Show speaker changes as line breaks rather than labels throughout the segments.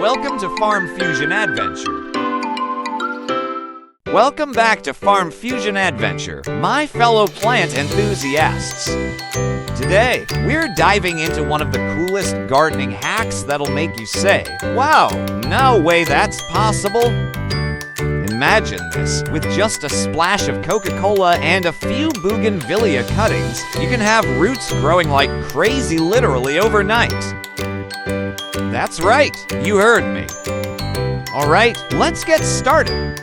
Welcome to FarmFusion Adventure. Welcome back to FarmFusion Adventure, my fellow plant enthusiasts. Today, we're diving into one of the coolest gardening hacks that'll make you say, "Wow, no way that's possible." Imagine this, with just a splash of Coca-Cola and a few Bougainvillea cuttings, you can have roots growing like crazy literally overnight. That's right, you heard me. Alright, let's get started.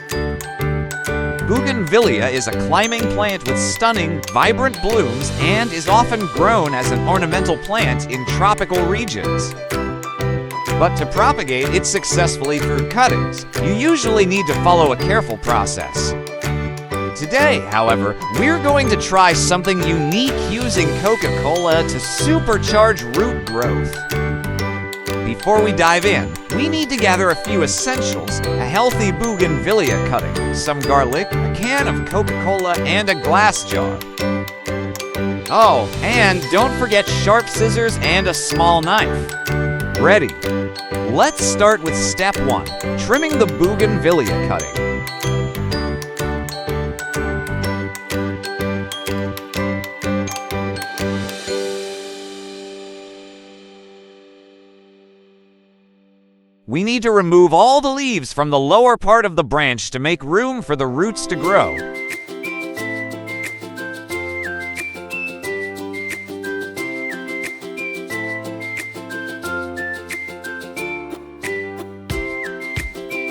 Bougainvillea is a climbing plant with stunning, vibrant blooms and is often grown as an ornamental plant in tropical regions. But to propagate it successfully through cuttings, you usually need to follow a careful process. Today, however, we're going to try something unique using Coca-Cola to supercharge root growth. Before we dive in, we need to gather a few essentials: a healthy Bougainvillea cutting, some garlic, a can of Coca-Cola, and a glass jar. Oh, and don't forget sharp scissors and a small knife. Ready? Let's start with step 1, trimming the Bougainvillea cutting. We need to remove all the leaves from the lower part of the branch to make room for the roots to grow.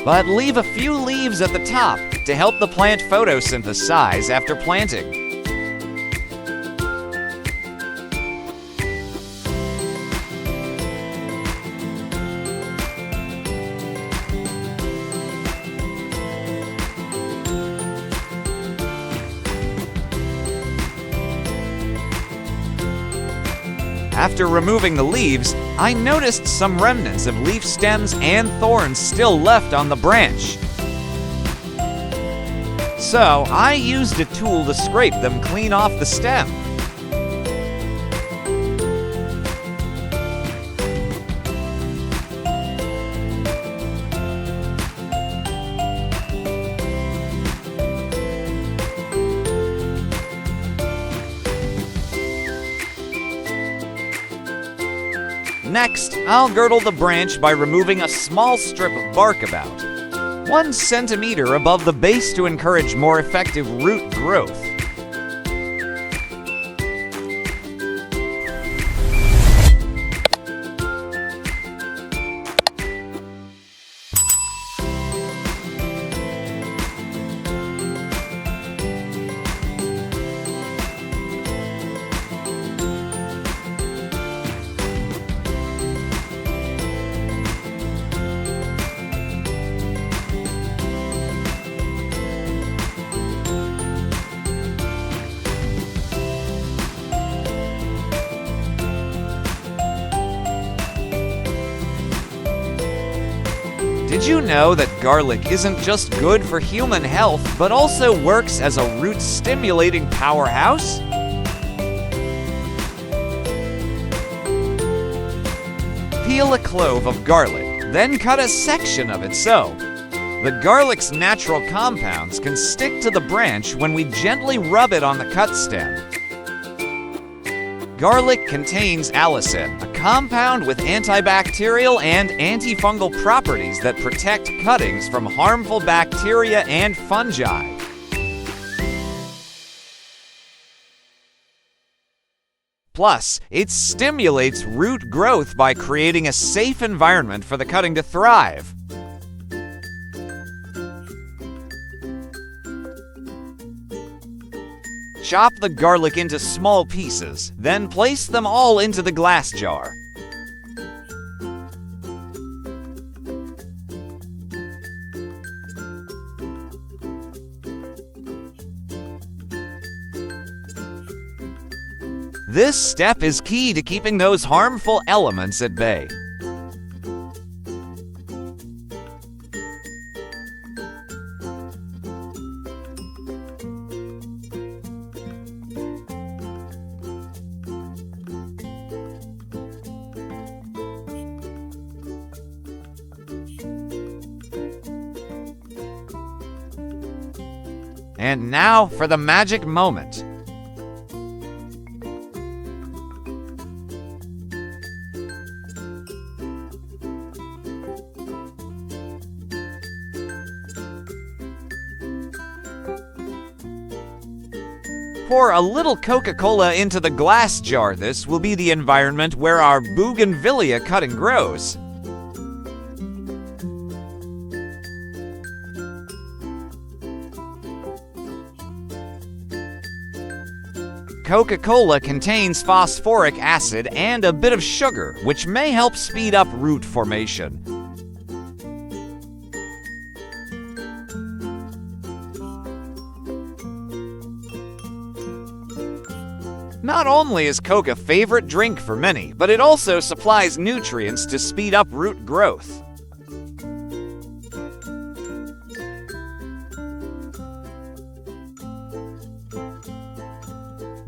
But leave a few leaves at the top to help the plant photosynthesize after planting. After removing the leaves, I noticed some remnants of leaf stems and thorns still left on the branch. So I used a tool to scrape them clean off the stem. Next, I'll girdle the branch by removing a small strip of bark about 1 centimeter above the base to encourage more effective root growth. Did you know that garlic isn't just good for human health, but also works as a root-stimulating powerhouse? Peel a clove of garlic, then cut a section of it so the garlic's natural compounds can stick to the branch when we gently rub it on the cut stem. Garlic contains allicin, a compound with antibacterial and antifungal properties that protect cuttings from harmful bacteria and fungi. Plus, it stimulates root growth by creating a safe environment for the cutting to thrive. Chop the garlic into small pieces, then place them all into the glass jar. This step is key to keeping those harmful elements at bay. And now for the magic moment. Pour a little Coca-Cola into the glass jar. This will be the environment where our Bougainvillea cutting grows. Coca-Cola contains phosphoric acid and a bit of sugar, which may help speed up root formation. Not only is Coke a favorite drink for many, but it also supplies nutrients to speed up root growth.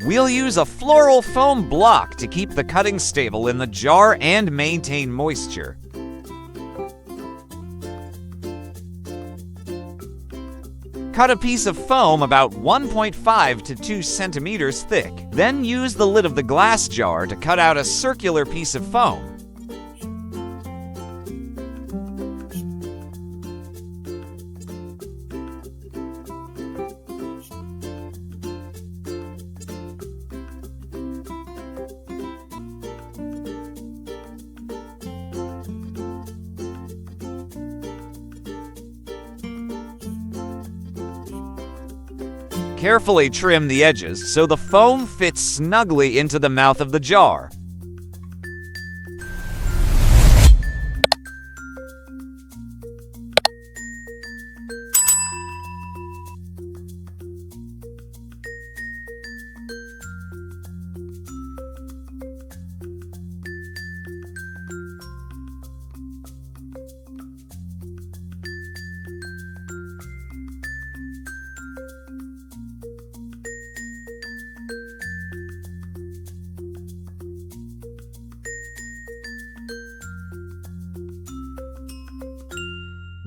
We'll use a floral foam block to keep the cutting stable in the jar and maintain moisture. Cut a piece of foam about 1.5 to 2 centimeters thick. Then use the lid of the glass jar to cut out a circular piece of foam. Carefully trim the edges so the foam fits snugly into the mouth of the jar.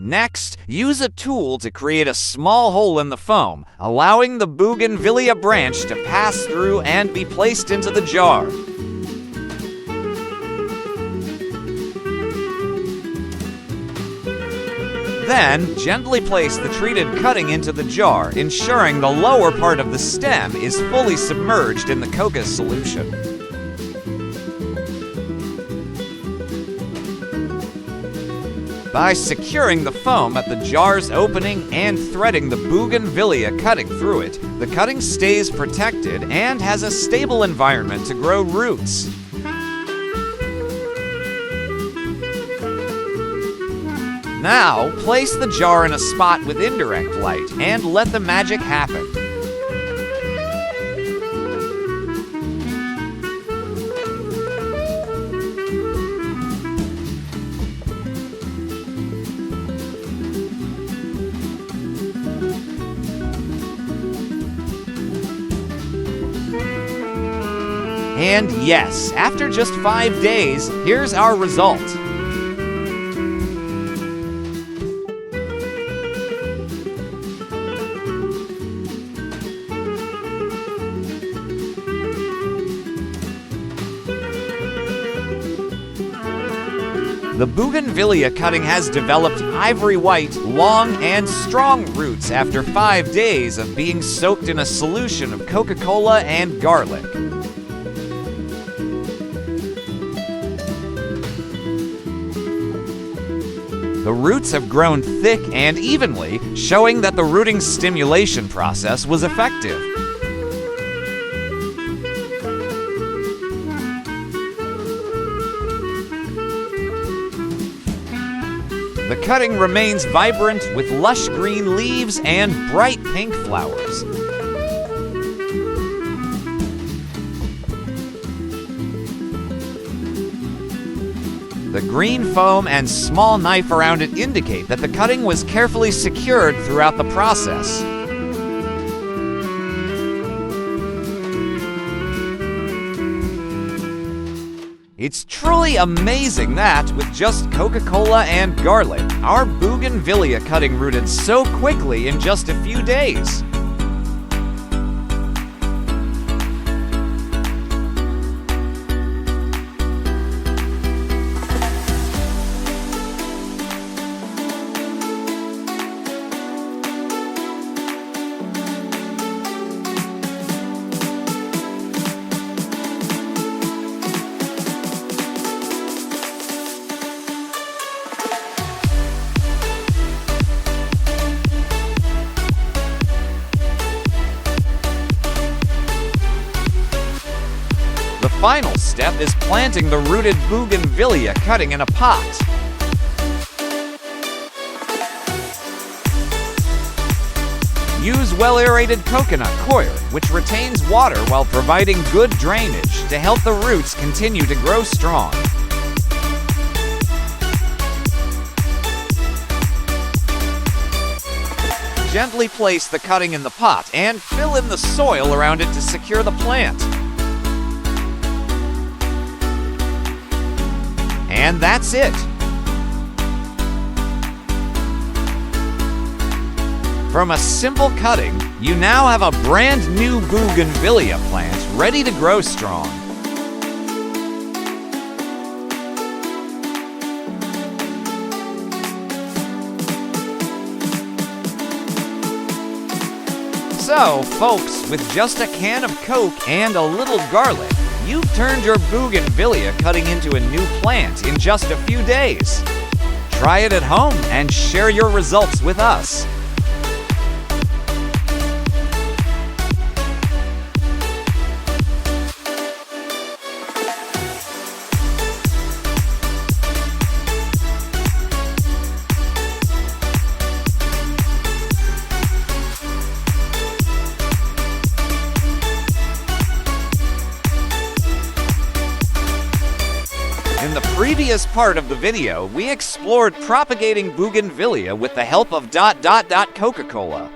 Next, use a tool to create a small hole in the foam, allowing the Bougainvillea branch to pass through and be placed into the jar. Then, gently place the treated cutting into the jar, ensuring the lower part of the stem is fully submerged in the coca solution. By securing the foam at the jar's opening and threading the Bougainvillea cutting through it, the cutting stays protected and has a stable environment to grow roots. Now, place the jar in a spot with indirect light and let the magic happen. And yes, after just 5 days, here's our result. The Bougainvillea cutting has developed ivory white, long, and strong roots after 5 days of being soaked in a solution of Coca-Cola and garlic. The roots have grown thick and evenly, showing that the rooting stimulation process was effective. The cutting remains vibrant with lush green leaves and bright pink flowers. The green foam and small knife around it indicate that the cutting was carefully secured throughout the process. It's truly amazing that, with just Coca-Cola and garlic, our Bougainvillea cutting rooted so quickly in just a few days. final step is planting the rooted Bougainvillea cutting in a pot. Use well-aerated coconut coir, which retains water while providing good drainage to help the roots continue to grow strong. Gently place the cutting in the pot and fill in the soil around it to secure the plant. And that's it. From a simple cutting, you now have a brand new Bougainvillea plant ready to grow strong. So, folks, with just a can of Coke and a little garlic, you've turned your Bougainvillea cutting into a new plant in just a few days. Try it at home and share your results with us. In the previous part of the video, we explored propagating Bougainvillea with the help of ... Coca-Cola.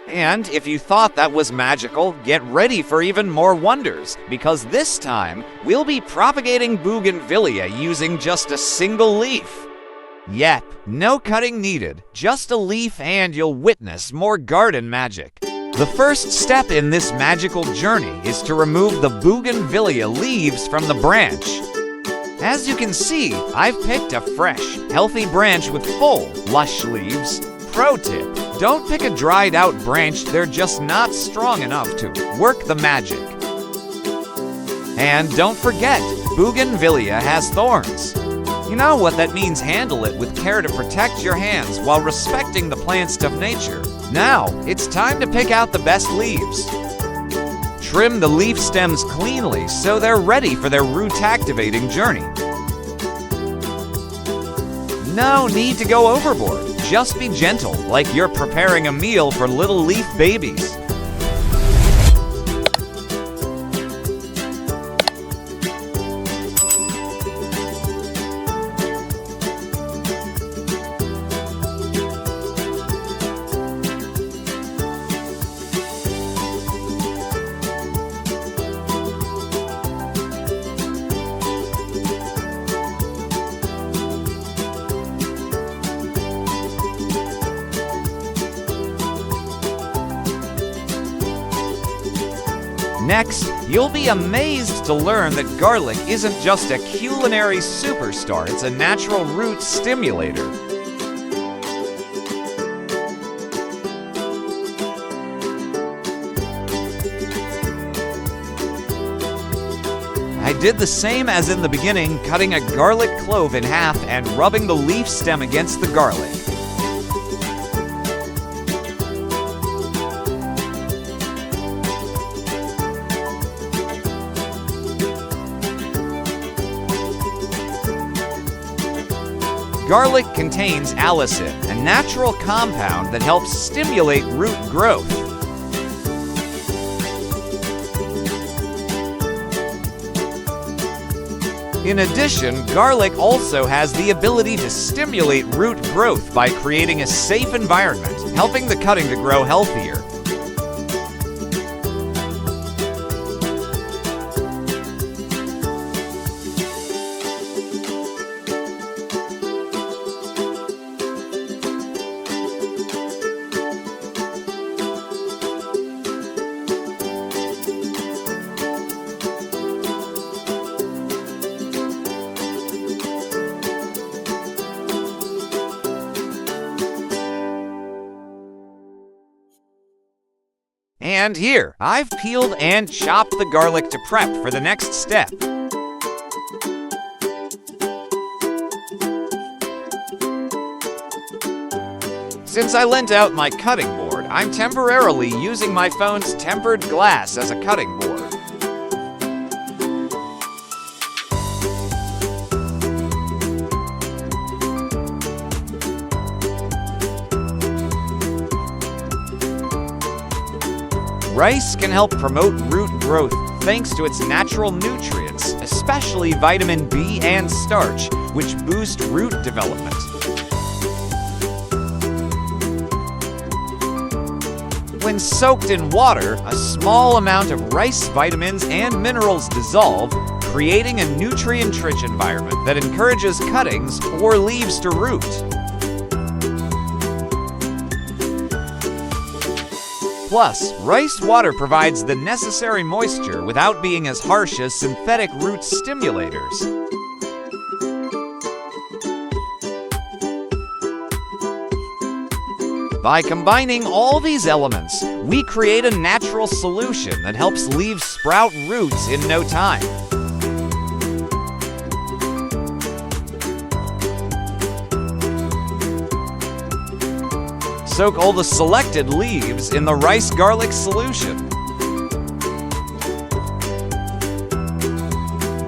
And if you thought that was magical, get ready for even more wonders, because this time, we'll be propagating Bougainvillea using just a single leaf. Yep, no cutting needed, just a leaf and you'll witness more garden magic. The first step in this magical journey is to remove the Bougainvillea leaves from the branch. As you can see, I've picked a fresh, healthy branch with full, lush leaves. Pro tip, don't pick a dried out branch, they're just not strong enough to work the magic. And don't forget, Bougainvillea has thorns. You know what that means, handle it with care to protect your hands while respecting the plants of nature. Now, it's time to pick out the best leaves. Trim the leaf stems cleanly so they're ready for their root-activating journey. No need to go overboard. Just be gentle, like you're preparing a meal for little leaf babies. Next, you'll be amazed to learn that garlic isn't just a culinary superstar, it's a natural root stimulator. I did the same as in the beginning, cutting a garlic clove in half and rubbing the leaf stem against the garlic. Garlic contains allicin, a natural compound that helps stimulate root growth. In addition, garlic also has the ability to stimulate root growth by creating a safe environment, helping the cutting to grow healthier. And here, I've peeled and chopped the garlic to prep for the next step. Since I lent out my cutting board, I'm temporarily using my phone's tempered glass as a cutting board. Rice can help promote root growth thanks to its natural nutrients, especially vitamin B and starch, which boost root development. When soaked in water, a small amount of rice vitamins and minerals dissolve, creating a nutrient-rich environment that encourages cuttings or leaves to root. Plus, rice water provides the necessary moisture without being as harsh as synthetic root stimulators. By combining all these elements, we create a natural solution that helps leaves sprout roots in no time. Soak all the selected leaves in the rice garlic solution.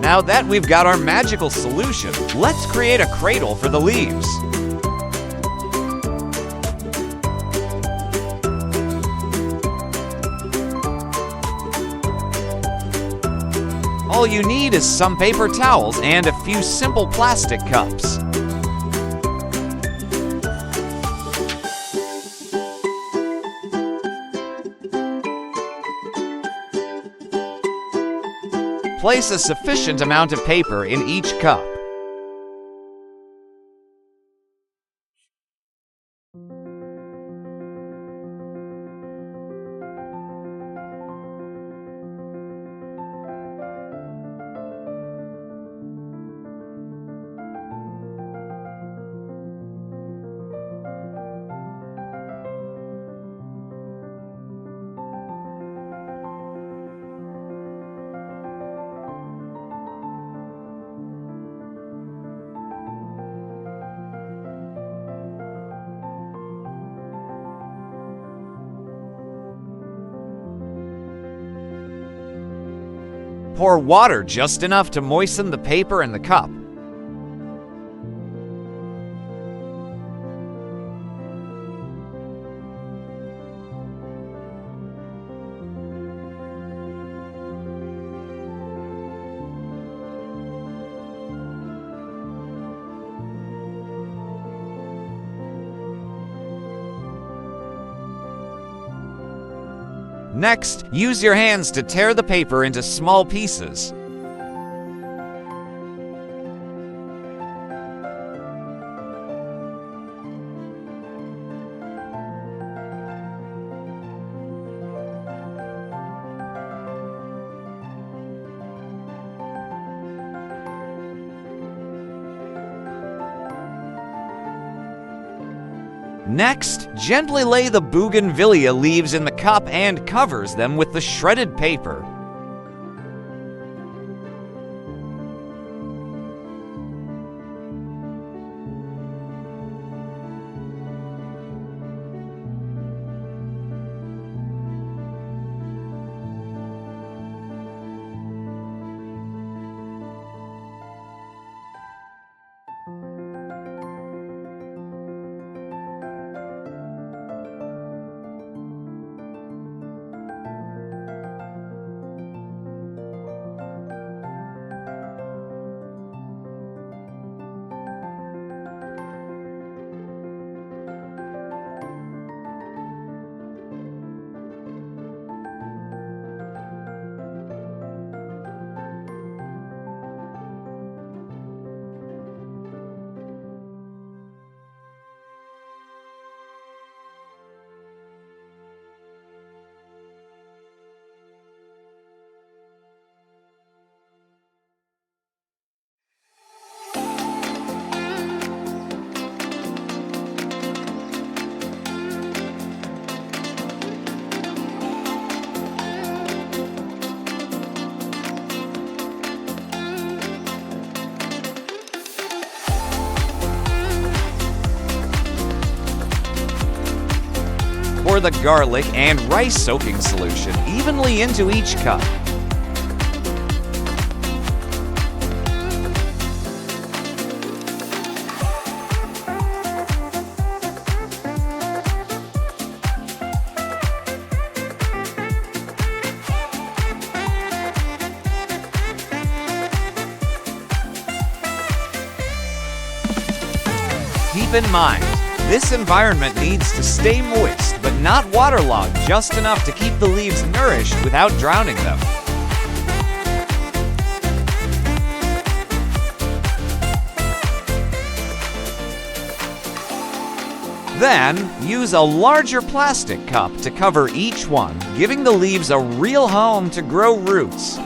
Now that we've got our magical solution, let's create a cradle for the leaves. All you need is some paper towels and a few simple plastic cups. Place a sufficient amount of paper in each cup. Pour water just enough to moisten the paper in the cup. Next, use your hands to tear the paper into small pieces. Next, gently lay the Bougainvillea leaves in the cup and covers them with the shredded paper. Pour the garlic and rice soaking solution evenly into each cup. Keep in mind, this environment needs to stay moist, but not waterlogged just enough to keep the leaves nourished without drowning them. Then, use a larger plastic cup to cover each one, giving the leaves a real home to grow roots.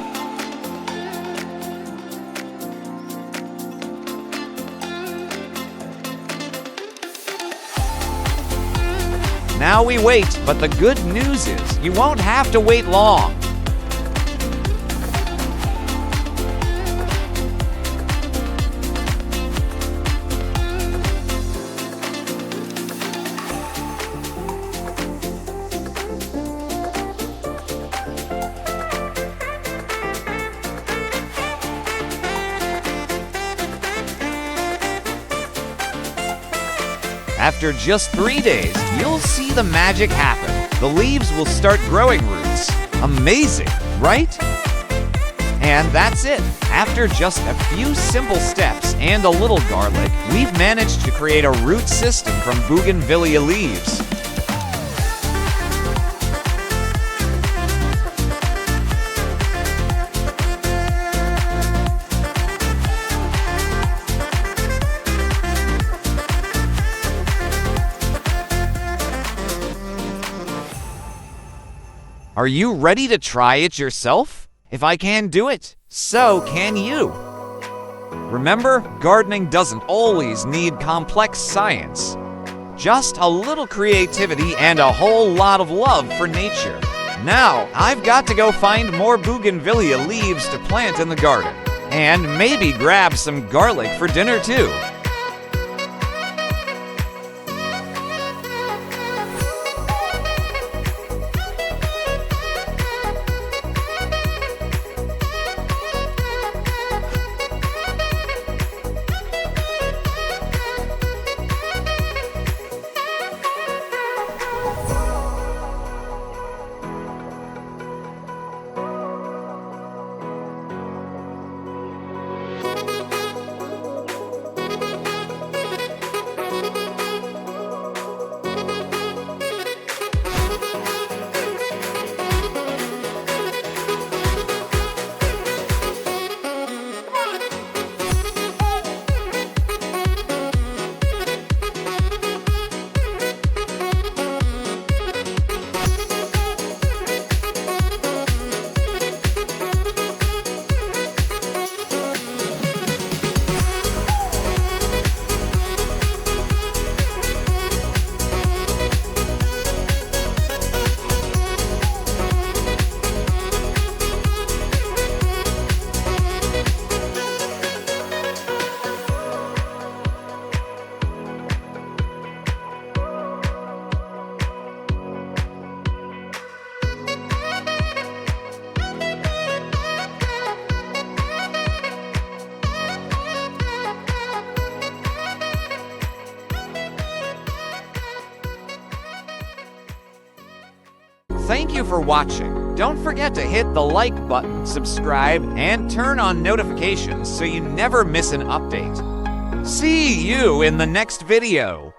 Now we wait, but the good news is you won't have to wait long. After just 3 days, you'll see the magic happen. The leaves will start growing roots. Amazing, right? And that's it. After just a few simple steps and a little garlic, we've managed to create a root system from Bougainvillea leaves. Are you ready to try it yourself? If I can do it, so can you. Remember, gardening doesn't always need complex science. Just a little creativity and a whole lot of love for nature. Now, I've got to go find more Bougainvillea leaves to plant in the garden. And maybe grab some garlic for dinner too. Thank you for watching. Don't forget to hit the like button, subscribe, and turn on notifications so you never miss an update. See you in the next video.